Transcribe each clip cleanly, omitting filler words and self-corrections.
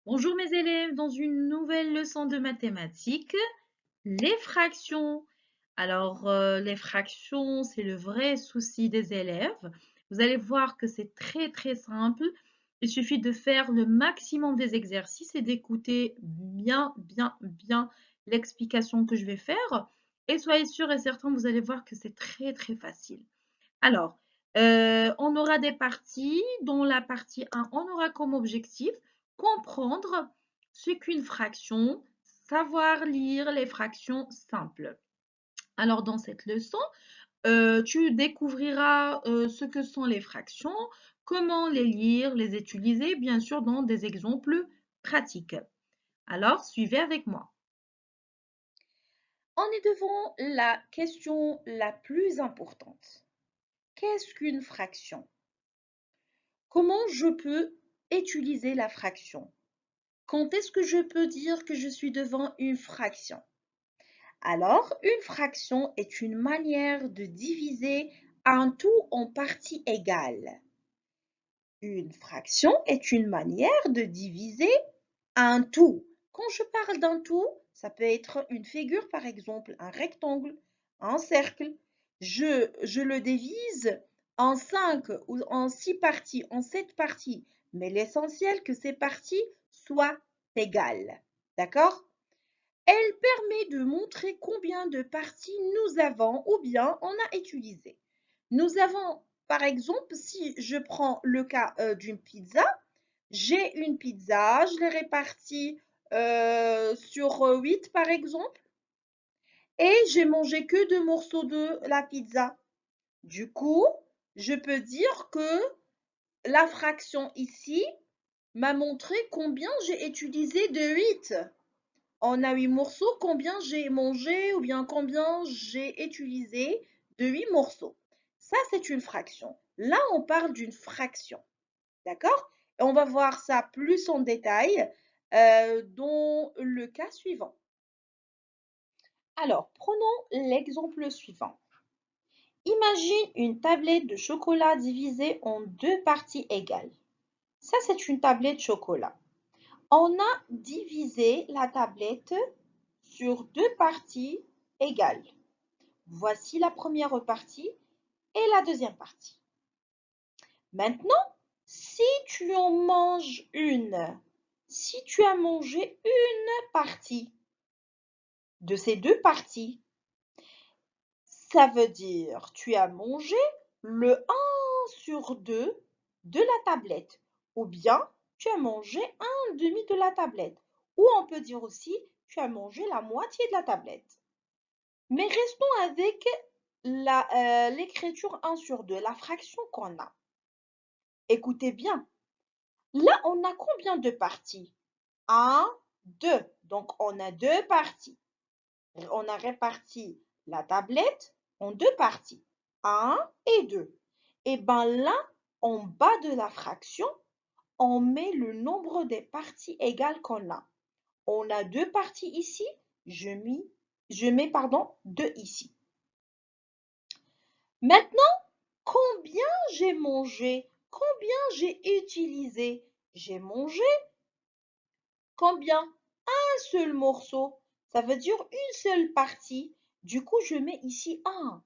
Bonjour mes élèves, dans une nouvelle leçon de mathématiques, les fractions. Alors, les fractions, c'est le vrai souci des élèves. Vous allez voir que c'est très très simple. Il suffit de faire le maximum des exercices et d'écouter bien l'explication que je vais faire. Et soyez sûrs et certains, vous allez voir que c'est très très facile. Alors, on aura des parties. Dans la partie 1, on aura comme objectif comprendre ce qu'une fraction, savoir lire les fractions simples. Alors, dans cette leçon, tu découvriras ce que sont les fractions, comment les lire, les utiliser, bien sûr, dans des exemples pratiques. Alors, suivez avec moi. On est devant la question la plus importante. Qu'est-ce qu'une fraction? Comment je peux utiliser la fraction? Quand est-ce que je peux dire que je suis devant une fraction? Alors, une fraction est une manière de diviser un tout en parties égales. Une fraction est une manière de diviser un tout. Quand je parle d'un tout, ça peut être une figure, par exemple, un rectangle, un cercle. Je le divise en 5 ou en 6 parties, en 7 parties. Mais l'essentiel que ces parties soient égales. D'accord? Elle permet de montrer combien de parties nous avons ou bien on a utilisé. Nous avons, par exemple, si je prends le cas d'une pizza, j'ai une pizza, je l'ai répartie sur 8 par exemple, et j'ai mangé que 2 morceaux de la pizza. Du coup, je peux dire que la fraction ici m'a montré combien j'ai utilisé de 8. On a 8 morceaux, combien j'ai mangé ou bien combien j'ai utilisé de 8 morceaux. Ça, c'est une fraction. Là, on parle d'une fraction. D'accord? Et on va voir ça plus en détail dans le cas suivant. Alors, prenons l'exemple suivant. Imagine une tablette de chocolat divisée en 2 parties égales. Ça, c'est une tablette de chocolat. On a divisé la tablette sur 2 parties égales. Voici la première partie et la deuxième partie. Maintenant, si tu en manges si tu as mangé une partie de ces 2 parties, ça veut dire tu as mangé le 1/2 de la tablette ou bien tu as mangé un demi de la tablette ou on peut dire aussi tu as mangé la moitié de la tablette. Mais restons avec l'écriture 1/2, la fraction qu'on a. Écoutez bien, là on a combien de parties? 1, 2. Donc on a 2 parties. On a réparti la tablette en 2 parties, 1 et 2. Et bien là, en bas de la fraction, on met le nombre des parties égales qu'on a. On a 2 parties ici, je mets 2 ici. Maintenant, combien j'ai mangé? Combien j'ai utilisé? J'ai mangé combien? Un seul morceau. Ça veut dire une seule partie. Du coup, je mets ici 1.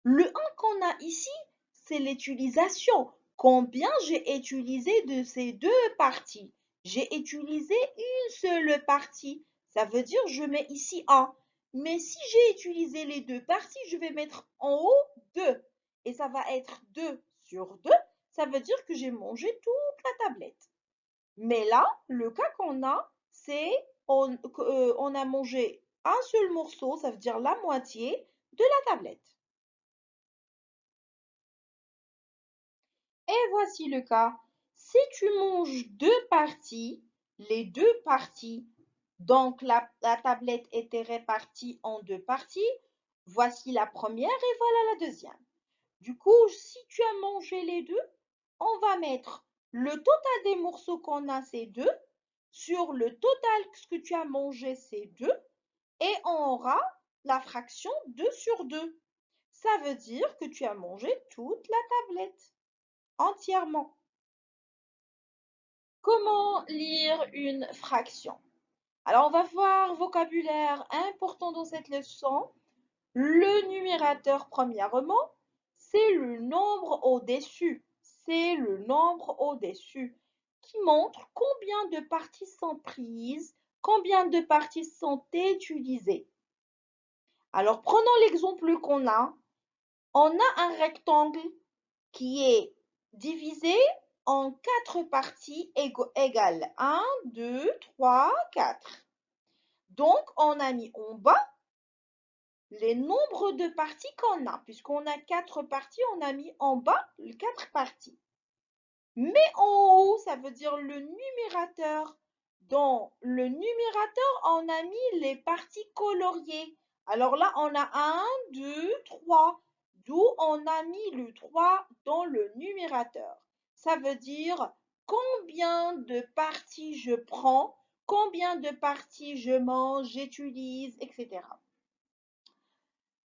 Le 1 qu'on a ici, c'est l'utilisation. Combien j'ai utilisé de ces 2 parties? J'ai utilisé une seule partie. Ça veut dire je mets ici 1. Mais si j'ai utilisé les 2 parties, je vais mettre en haut 2. Et ça va être 2 sur 2. Ça veut dire que j'ai mangé toute la tablette. Mais là, le cas qu'on a, c'est on a mangé un seul morceau, ça veut dire la moitié de la tablette. Et voici le cas. Si tu manges 2 parties, les 2 parties, donc la tablette était répartie en 2 parties, voici la première et voilà la deuxième. Du coup, si tu as mangé les deux, on va mettre le total des morceaux qu'on a, c'est 2, sur le total ce que tu as mangé, c'est 2, et on aura la fraction 2 sur 2. Ça veut dire que tu as mangé toute la tablette entièrement. Comment lire une fraction? Alors, on va voir vocabulaire important dans cette leçon. Le numérateur, premièrement, c'est le nombre au-dessus. C'est le nombre au-dessus qui montre combien de parties sont prises, combien de parties sont utilisées. Alors, prenons l'exemple qu'on a. On a un rectangle qui est divisé en 4 parties égales 1, 2, 3, 4. Donc, on a mis en bas les nombres de parties qu'on a. Puisqu'on a 4 parties, on a mis en bas les 4 parties. Mais en haut, ça veut dire le numérateur. Dans le numérateur, on a mis les parties coloriées. Alors là, on a 1, 2, 3. D'où on a mis le 3 dans le numérateur. Ça veut dire combien de parties je prends, combien de parties je mange, j'utilise, etc.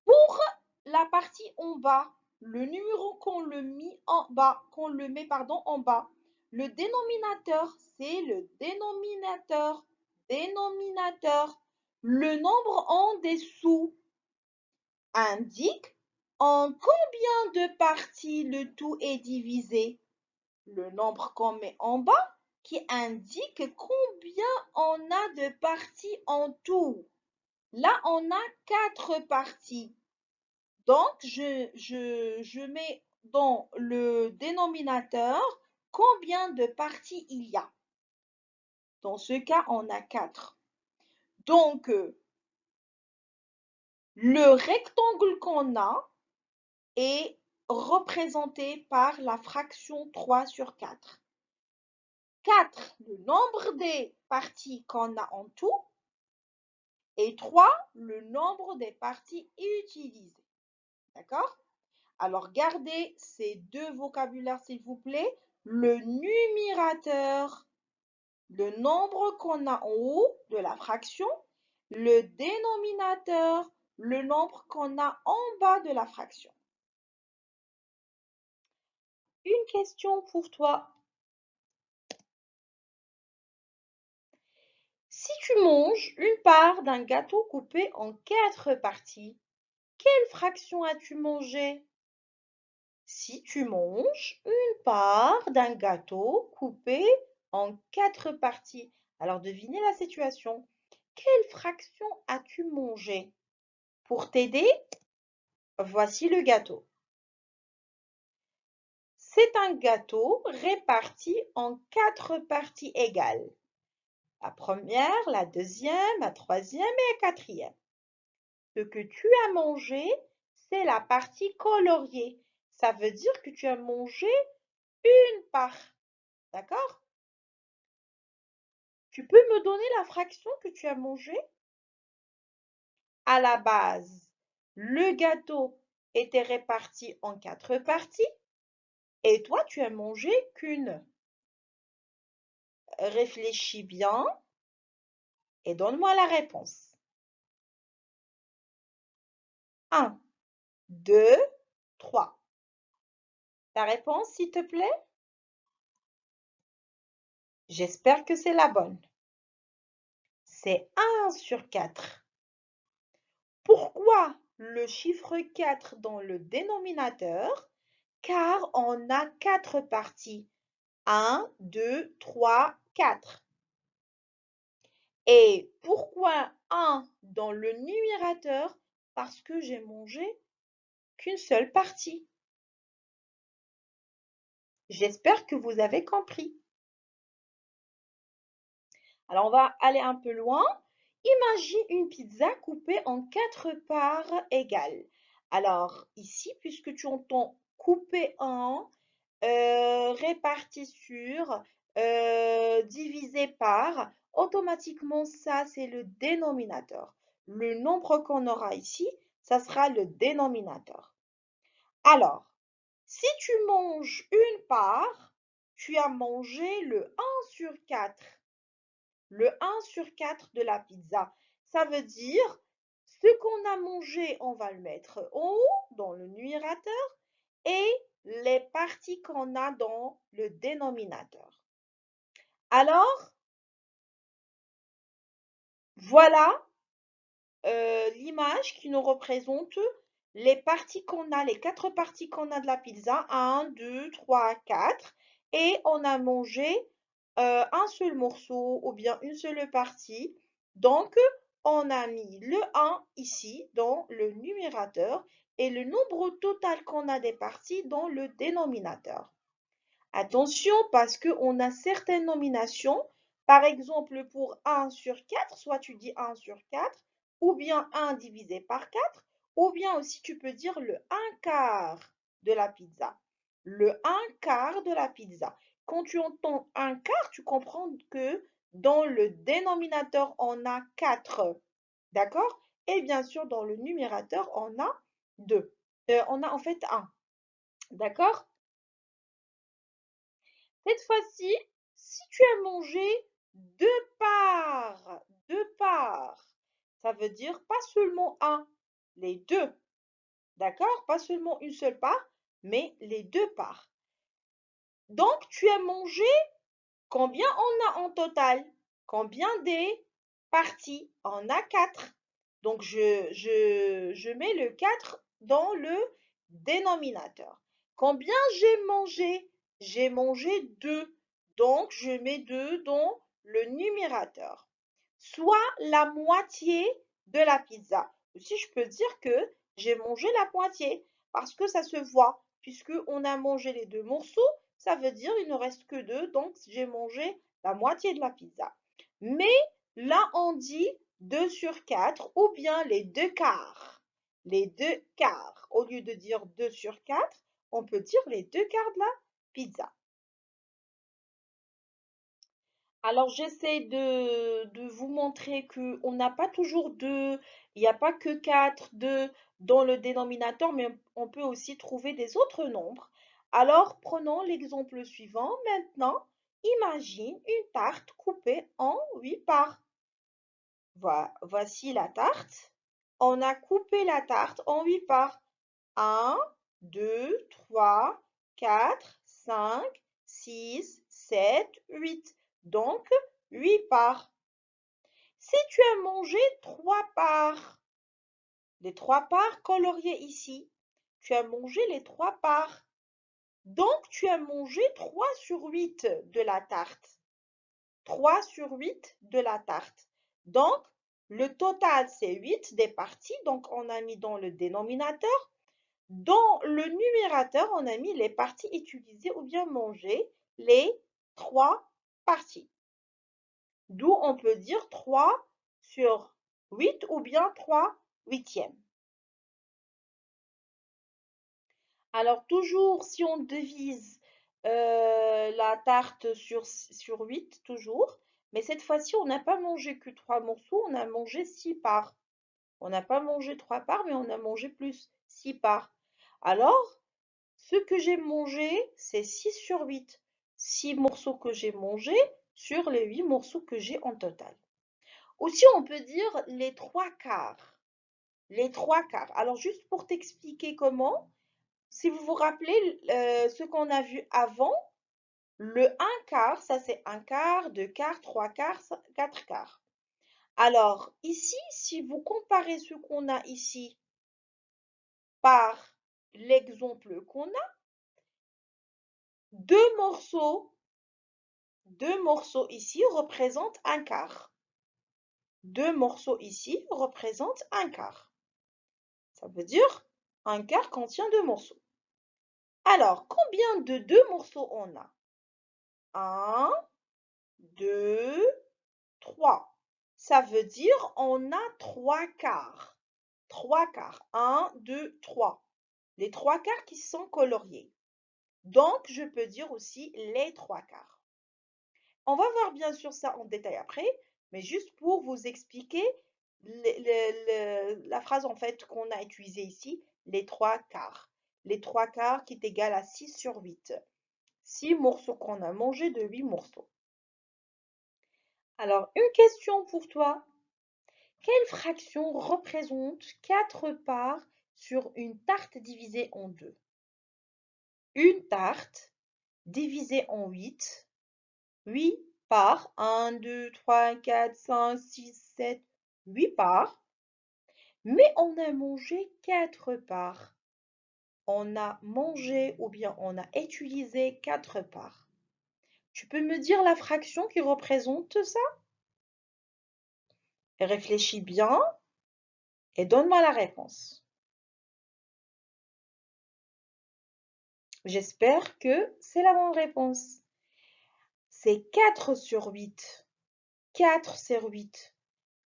Pour la partie en bas, le numéro qu'on le met en bas, en bas, le dénominateur, c'est le dénominateur. Dénominateur. Le nombre en dessous indique en combien de parties le tout est divisé. Le nombre qu'on met en bas qui indique combien on a de parties en tout. Là, on a 4 parties. Donc, je mets dans le dénominateur combien de parties il y a. Dans ce cas, on a 4. Donc, le rectangle qu'on a est représenté par la fraction 3 sur 4. 4, le nombre des parties qu'on a en tout, et 3, le nombre des parties utilisées. D'accord? Alors, gardez ces deux vocabulaires, s'il vous plaît. Le numérateur, le nombre qu'on a en haut de la fraction. Le dénominateur, le nombre qu'on a en bas de la fraction. Une question pour toi. Si tu manges une part d'un gâteau coupé en 4 parties, quelle fraction as-tu mangé? Si tu manges une part d'un gâteau coupé en 4 parties, alors devinez la situation. Quelle fraction as-tu mangé? Pour t'aider, voici le gâteau. C'est un gâteau réparti en 4 parties égales. La première, la deuxième, la troisième et la quatrième. Ce que tu as mangé, c'est la partie coloriée. Ça veut dire que tu as mangé une part. D'accord? Tu peux me donner la fraction que tu as mangée? À la base, le gâteau était réparti en 4 parties et toi, tu as mangé qu'une. Réfléchis bien et donne-moi la réponse. 1, 2, 3. Ta réponse, s'il te plaît? J'espère que c'est la bonne. C'est 1 sur 4. Pourquoi le chiffre 4 dans le dénominateur? Car on a 4 parties. 1, 2, 3, 4. Et pourquoi 1 dans le numérateur? Parce que j'ai mangé qu'une seule partie. J'espère que vous avez compris. Alors, on va aller un peu loin. Imagine une pizza coupée en 4 parts égales. Alors, ici, puisque tu entends couper en, réparti sur, divisé par, automatiquement, ça, c'est le dénominateur. Le nombre qu'on aura ici, ça sera le dénominateur. Alors, si tu manges une part, tu as mangé le 1 sur 4. Le 1 sur 4 de la pizza. Ça veut dire, ce qu'on a mangé, on va le mettre en haut, dans le numérateur, et les parties qu'on a dans le dénominateur. Alors, voilà l'image qui nous représente les parties qu'on a, les 4 parties qu'on a de la pizza. 1, 2, 3, 4. Et on a mangé un seul morceau ou bien une seule partie. Donc, on a mis le 1 ici dans le numérateur et le nombre total qu'on a des parties dans le dénominateur. Attention parce qu'on a certaines nominations. Par exemple, pour 1 sur 4, soit tu dis 1 sur 4, ou bien 1 divisé par 4, ou bien aussi tu peux dire le 1 quart de la pizza. Le 1 quart de la pizza. Quand tu entends 1 quart, tu comprends que dans le dénominateur, on a 4. D'accord? Et bien sûr, dans le numérateur, on a 2. On a en fait 1. D'accord? Cette fois-ci, si tu as mangé 2 parts, ça veut dire pas seulement un, les deux, d'accord? Pas seulement une seule part, mais les 2 parts. Donc, tu as mangé combien on a en total? Combien des parties? On a 4. Donc, je mets le 4 dans le dénominateur. Combien j'ai mangé? J'ai mangé 2. Donc, je mets 2 dans le numérateur. Soit la moitié de la pizza. Aussi, je peux dire que j'ai mangé la moitié parce que ça se voit. Puisqu'on a mangé les 2 morceaux, ça veut dire il ne reste que 2. Donc, j'ai mangé la moitié de la pizza. Mais là, on dit 2 sur 4 ou bien les 2 quarts. Les 2 quarts. Au lieu de dire 2 sur 4, on peut dire les 2 quarts de la pizza. Alors, j'essaie de vous montrer qu'on n'a pas toujours 2, il n'y a pas que 4, 2 dans le dénominateur, mais on peut aussi trouver des autres nombres. Alors, prenons l'exemple suivant. Maintenant, imagine une tarte coupée en 8 parts. Voici la tarte. On a coupé la tarte en 8 parts. 1, 2, 3, 4, 5, 6, 7, 8. Donc, 8 parts. Si tu as mangé 3 parts, les 3 parts coloriées ici, tu as mangé les 3 parts. Donc, tu as mangé 3 sur 8 de la tarte. 3 sur 8 de la tarte. Donc, le total, c'est 8 des parties. Donc, on a mis dans le dénominateur. Dans le numérateur, on a mis les parties utilisées ou bien mangées, les 3 parties. D'où on peut dire 3 sur 8 ou bien 3 huitièmes. Alors, toujours, si on divise la tarte sur 8, toujours. Mais cette fois-ci, on n'a pas mangé que 3 morceaux, on a mangé 6 parts. On n'a pas mangé 3 parts, mais on a mangé plus 6 parts. Alors, ce que j'ai mangé, c'est 6 sur 8. 6 morceaux que j'ai mangés sur les 8 morceaux que j'ai en total. Aussi, on peut dire les 3 quarts. Les 3 quarts. Alors, juste pour t'expliquer comment, si vous vous rappelez ce qu'on a vu avant, le 1 quart, ça c'est 1 quart, 2 quarts, 3 quarts, 4 quarts. Alors, ici, si vous comparez ce qu'on a ici par l'exemple qu'on a, deux morceaux ici représentent 1 quart. 2 morceaux ici représentent 1 quart. Ça veut dire 1 quart contient 2 morceaux. Alors, combien de 2 morceaux on a? 1, 2, 3. Ça veut dire on a 3 quarts. 3 quarts. 1, 2, 3. Les 3 quarts qui sont coloriés. Donc, je peux dire aussi les 3 quarts. On va voir bien sûr ça en détail après, mais juste pour vous expliquer la phrase en fait qu'on a utilisée ici, les 3 quarts. Les 3 quarts qui est égal à 6 sur 8. 6 morceaux qu'on a mangé de 8 morceaux. Alors, une question pour toi. Quelle fraction représente 4 parts sur une tarte divisée en 2? Une tarte divisée en 8, 8 parts. 1, 2, 3, 4, 5, 6, 7, 8 parts. Mais on a mangé 4 parts. On a mangé ou bien on a utilisé 4 parts. Tu peux me dire la fraction qui représente ça? Réfléchis bien et donne-moi la réponse. J'espère que c'est la bonne réponse. C'est 4 sur 8. 4 sur 8.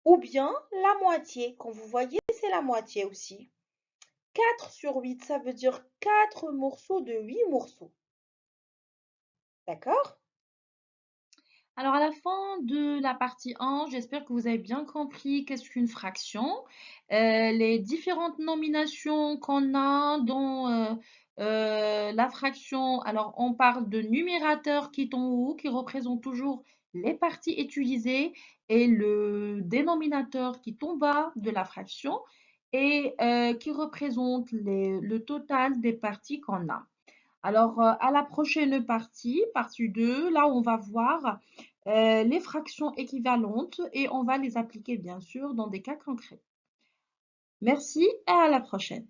Ou bien la moitié. Comme vous voyez, c'est la moitié aussi. 4 sur 8, ça veut dire 4 morceaux de 8 morceaux. D'accord? Alors, à la fin de la partie 1, j'espère que vous avez bien compris qu'est-ce qu'une fraction, les différentes nominations qu'on a dans la fraction. Alors, on parle de numérateur qui est en haut, qui représente toujours les parties utilisées, et le dénominateur qui est en bas de la fraction et qui représente le total des parties qu'on a. Alors, à la prochaine partie 2, là, on va voir les fractions équivalentes et on va les appliquer, bien sûr, dans des cas concrets. Merci et à la prochaine.